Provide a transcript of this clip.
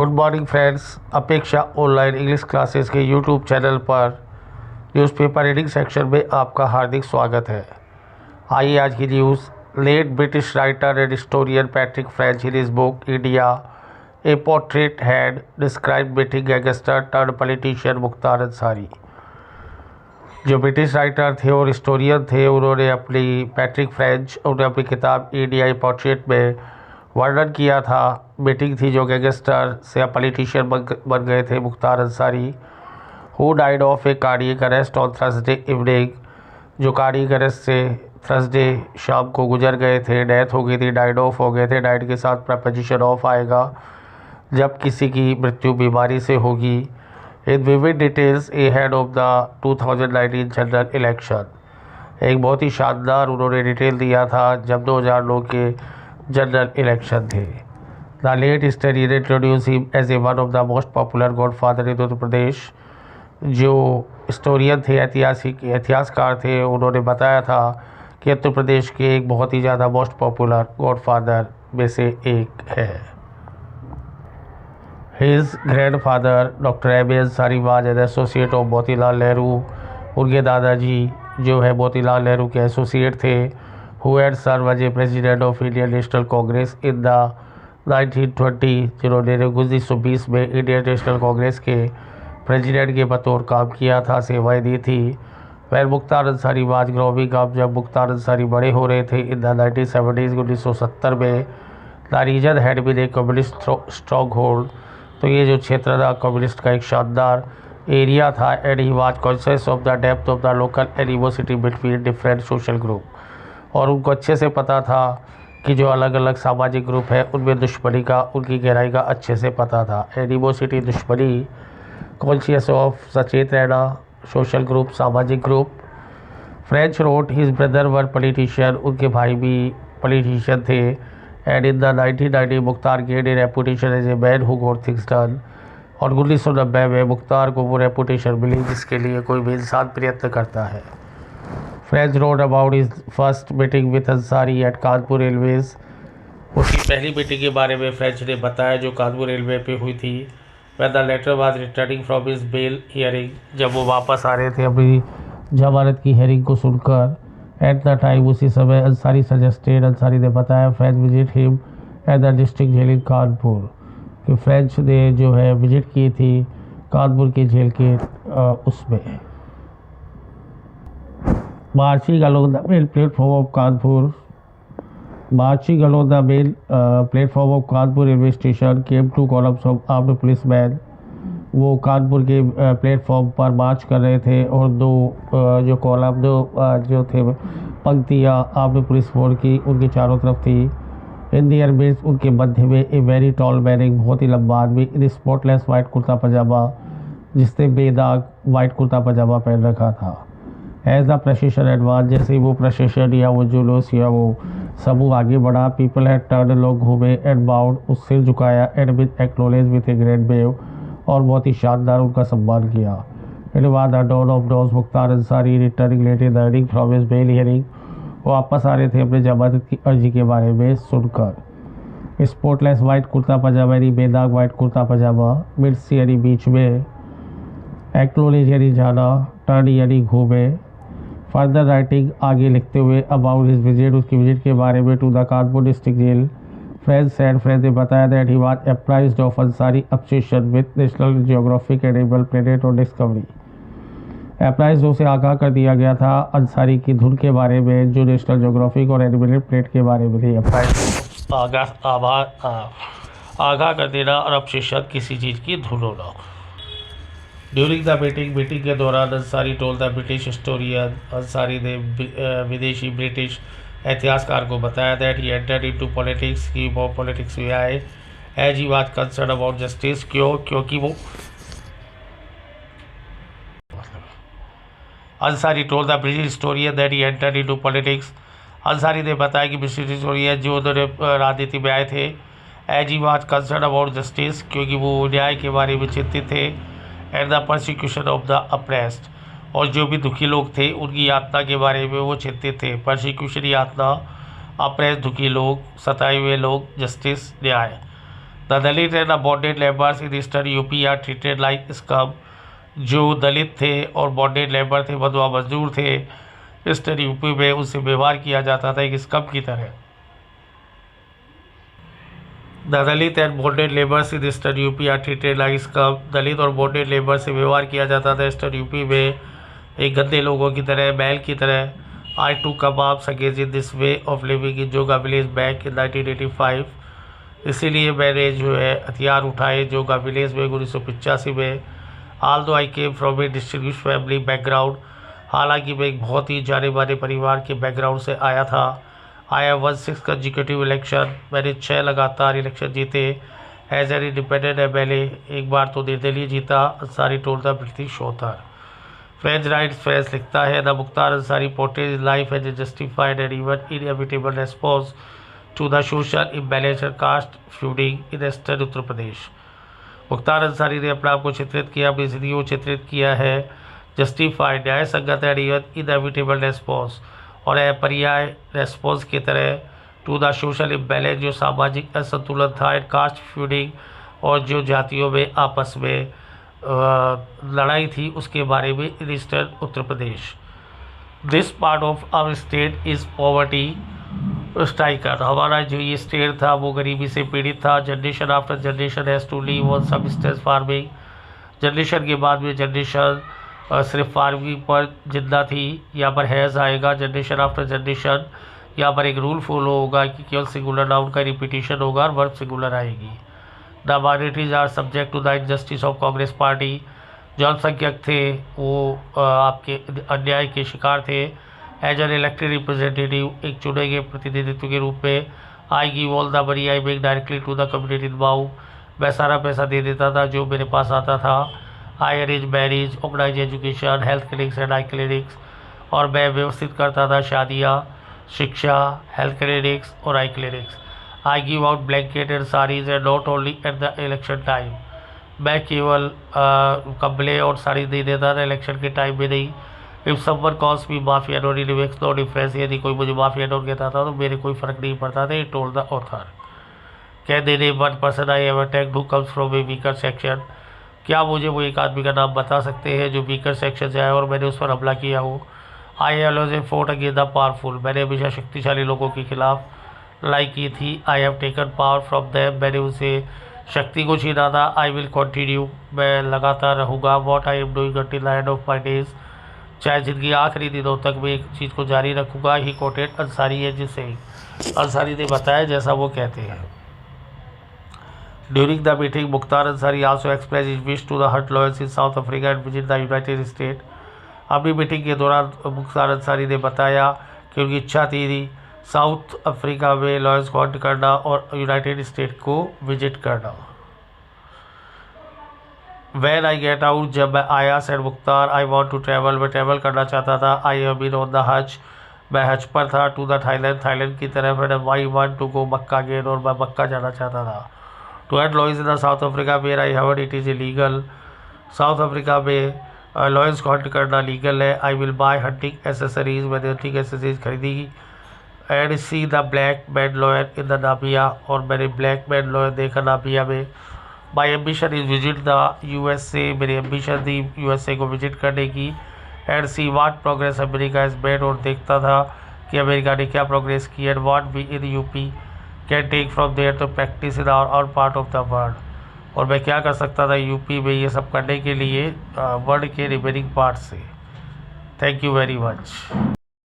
Good morning friends. Apeksha online English classes के YouTube channel पर newspaper reading section में आपका हार्दिक स्वागत है। आइए आज की न्यूज़। Late British writer and historian Patrick French in his book India a portrait had describe meeting gangster turn politician Mukhtar Ansari. जो ब्रिटिश राइटर थे और हिस्टोरियन थे, उन्होंने पैट्रिक फ्रेंच उन्होंने अपनी किताब इंडिया ए पोर्ट्रेट में वर्णन किया था। मीटिंग थी जो गैंगस्टर से पॉलिटिशियन बन गए थे Mukhtar Ansari, who died of A cardiac arrest on Thursday evening, जो कार्डियक अरेस्ट से थर्सडे शाम को गुजर गए थे। डेथ हो गई थी, डाइड ऑफ हो गए थे। डाइड के साथ प्रपोजिशन ऑफ आएगा जब किसी की मृत्यु बीमारी से होगी। In vivid details ahead of the 2019 general election. एक बहुत ही शानदार उन्होंने डिटेल दिया था जब 2009 के जनरल इलेक्शन थे। The late historian introduce him as a one of the most popular godfather in Uttar Pradesh. जो हिस्टोरियन थे, इतिहासकार थे, उन्होंने बताया था कि उत्तर प्रदेश के एक बहुत ही ज़्यादा मोस्ट पॉपुलर गॉडफादर में से एक है। His grandfather doctor M A Ansari was an associate of Motilal Nehru. उनके दादाजी जो है मोतीलाल नेहरू के एसोसिएट थे। who had served as a president of Indian National Congress in the 1920, जिन्होंने 1920 में इंडियन नेशनल कांग्रेस के प्रेसिडेंट के बतौर काम किया था, सेवाएं दी थी। वह Mukhtar Ansari was growing up, जब मुख्तार अंसारी बड़े हो रहे थे इन द 1970s, 1970 में the region had been a communist stronghold. तो ये जो क्षेत्र था कम्युनिस्ट का एक शानदार एरिया था। And he was conscious of the depth of the local animosity between different social group. और उनको अच्छे से पता था कि जो अलग अलग सामाजिक ग्रुप है उनमें दुश्मनी का, उनकी गहराई का अच्छे से पता था। एनिमोसिटी दुश्मनी, कॉन्शियस ऑफ सचेत रहना, सोशल ग्रुप सामाजिक group. French wrote his brother were politician, उनके भाई भी पॉलिटिशियन थे। And in the 1990 Mukhtar gain a reputation as a man who got things done. और 1990 में मुख्तार को वो रेपुटेशन मिली जिसके लिए कोई भी इंसान प्रयत्न करता है। French wrote about his first meeting with Ansari at Kanpur railways. उसकी पहली मीटिंग के बारे में फ्रेंच ने बताया जो कानपुर रेलवे पे हुई थी। When the latter was returning from his bail hearing, जब वो वापस आ रहे थे अपनी जमानत की हियरिंग को सुनकर। एट द टाइम, उसी समय अंसारी ने बताया French visit him at the district jail in Kanpur, कि फ्रेंच ने जो है विजिट की थी कानपुर के जेल के उसमें। Marching along the main platform of railway station came two columns of armed policemen। वो कानपुर के प्लेटफॉर्म पर मार्च कर रहे थे और दो जो थे पंक्तियाँ आर्म्ड पुलिस फोर्स की उनके चारों तरफ थी। इन दियर मिड्स, उनके मध्य में ए वेरी टॉल मैन, एक बहुत ही लंबा आदमी, इन स्पॉटलेस वाइट कुर्ता पजामा, जिसने बेदाग वाइट कुर्ता पजामा पहन रखा था। एज द प्रोसेशन एडवांस, जैसे वो प्रोसेशन या वो जुलूस या वो समूह आगे बढ़ा, पीपल हैड टर्न, लोग घूमे, एंड बाउंड, उस सिर झुकाया, and with acknowledge with a great wave, और बहुत ही शानदार उनका सम्मान किया। It was the don of dons Mukhtar Ansari returning late in the earning from his bail hearing. वो वापस आ रहे थे अपने जमानत की अर्जी के बारे में सुनकर। स्पॉटलेस वाइट कुर्ता पजामा यानी बेदाग वाइट कुर्ता पजामा, मिड्स यानी बीच में, एक्नॉलेज यानी जाना, टर्न यानी घूमे। फर्दर राइटिंग, आगे लिखते हुए, अबाउट हिज विजिट, उसकी विजिट के बारे में, to the Kanpur district jail. French ने बताया that he was apprised of Ansari obsession with National Geographic and Animal Planet और डिस्कवरी। अप्राइज्ड, उसे आगाह कर दिया गया था अंसारी की धुन के बारे में जो नेशनल जियोग्राफिक और एनिमल प्लेनेट के बारे में थी। अप्राइज्ड आगाह कर देना और ऑब्सेशन किसी चीज़ की धुन होना। ड्यूरिंग द मीटिंग के दौरान Ansari told the British historian, Ansari ने विदेशी ब्रिटिश इतिहासकार को बताया that he entered into politics, की वो पॉलिटिक्स में आए। As he was concern about justice, क्योंकि वो Ansari told the British historian that he entered into politics. Ansari ने बताया कि ब्रिटिश हिस्टोरियन जो उन्होंने राजनीति में आए थे। As he was concern about justice, क्योंकि वो न्याय के बारे में चिंतित थे। And the persecution of the oppressed, और जो भी दुखी लोग थे उनकी यातना के बारे में वो चिंतित थे। परसिक्यूशन यातना, अप्रेस्ड दुखी लोग, सताए हुए लोग, जस्टिस न्याय। The Dalit and bonded labours in eastern UP are treated like scum. जो दलित थे और बॉन्डेड लेबर थे, बंधुआ मजदूर थे, ईस्टर्न यूपी में उनसे व्यवहार किया जाता था एक स्कम की तरह। The Dalit and bonded labours in eastern UP are treated like scum. Dalit और बॉन्डेड लेबर से व्यवहार किया जाता था ईस्टर्न यूपी में एक गंदे लोगों की तरह, बैल की तरह। आई टू कबाब्स against this way of living in Joga village back in 1985। इसीलिए मैंने जो है हथियार उठाए जोगा विलेज में 1985 में। Although I came from a distinguished family background. हालांकि मैं एक बहुत ही जाने माने परिवार के बैकग्राउंड से आया था। I have one 6 consecutive election. मैंने 6 लगातार इलेक्शन जीते एज एन इंडिपेंडेंट MLA। एक बार तो निर्दलीय जीता। Ansari told the British author. French writes French लिखता है, the Mukhtar Ansari portrays life as a justified and even inevitable response to the social imbalance and caste feuding in eastern Uttar Pradesh. Mukhtar Ansari ने अपने आप को चित्रित किया, अपनी जिंदगी को चित्रित किया है जस्टिफाइड, न्याय संगत एंड इवन इनएविटेबल रेस्पॉन्स, और पर्याय रेस्पॉन्स की तरह टू द सोशल इम्बैलेंस, जो सामाजिक असंतुलन था, एंड कास्ट फ्यूडिंग, और जो जातियों में आपस में लड़ाई थी उसके बारे में in eastern Uttar Pradesh. This part of our state is poverty striker. हमारा जो ये स्टेट था वो गरीबी से पीड़ित था। Generation after generation has to live on subsistence farming. Generation के बाद में जनरेशन सिर्फ फार्मिंग पर जिंदा थी। यहाँ पर हैज़ आएगा, जनरेशन आफ्टर जनरेशन। यहाँ पर एक रूल फॉलो होगा कि केवल सिंगुलर नाउन का रिपीटिशन होगा और वर्ब सिंगुलर आएगी। The minorities are subject to the injustice of Congress party. जो अल्पसंख्यक थे वो आपके अन्याय के शिकार थे। एज एन इलेक्टेड रिप्रेजेंटेटिव, एक चुने गए प्रतिनिधित्व के रूप में, I give all the money I make directly to the community इनवाउ। मैं सारा पैसा दे देता था जो मेरे पास आता था। I arrange marriage, organise education, health clinics and eye clinics, और मैं व्यवस्थित करता था शादियाँ, शिक्षा, हेल्थ क्लिनिक्स और eye clinics. I give out blanket and saris and not only at the election time. मैं केवल कपड़े और साड़ी दे देता था इलेक्शन के टाइम में नहीं। If someone calls me mafia don, it makes no difference. यदि कोई मुझे माफिया डॉन कहता था तो मेरे कोई फ़र्क नहीं पड़ता था। It told the author. कह देने one person I ever attacked who comes from A weaker section. क्या मुझे वो एक आदमी का नाम बता सकते हैं जो वीकर सेक्शन से आया और मैंने उस पर हमला किया हो? I always a fort against the powerful. मैंने हमेशा शक्तिशाली लोगों के खिलाफ लड़ाई की थी। I have taken power from them. मैंने उनसे शक्ति को छीना था। आई विल कंटिन्यू, मैं लगातार रहूँगा। What I am doing until the end of my days, चाहे जिंदगी आखिरी दिनों तक मैं एक चीज़ को जारी रखूँगा। ही कोटेड अंसारी है, जिसे अंसारी ने बताया जैसा वो कहते हैं। During the meeting Mukhtar Ansari also express his wish to the hunt lawyers in South Africa and visit the United State. अपनी मीटिंग के दौरान मुख्तार अंसारी ने बताया कि उनकी इच्छा थी साउथ अफ्रीका में लॉयर्स को हंट करना और यूनाइटेड स्टेट को विजिट करना। वैन आई गेट आउट, जब मैं आया, said Mukhtar, I want to travel, मैं ट्रैवल करना चाहता था। I have been on the Hajj, मैं हज पर था। टू द थाईलैंड, थाईलैंड की तरफ। And I want to go Mecca again, और मैं मक्का जाना चाहता था। To hunt lawyers in the South Africa where I heard it is illegal. South Africa में लॉयर्स को हंट करना लीगल है। I will buy hunting accessories, मैंने हंटिंग एसेसरीज खरीदी। And see the black man lawyer in the Namibia, और मैंने black man lawyer देखा Namibia में। My ambition is visit the USA, मेरी एम्बिशन थी USA को विजिट करने की। And see what progress America is made, और देखता था कि अमेरिका ने क्या प्रोग्रेस की। And what we in UP can take from there to practice in our part of the world, और मैं क्या कर सकता था UP में ये सब करने के लिए वर्ल्ड के रिमेनिंग पार्ट से। Thank you very much.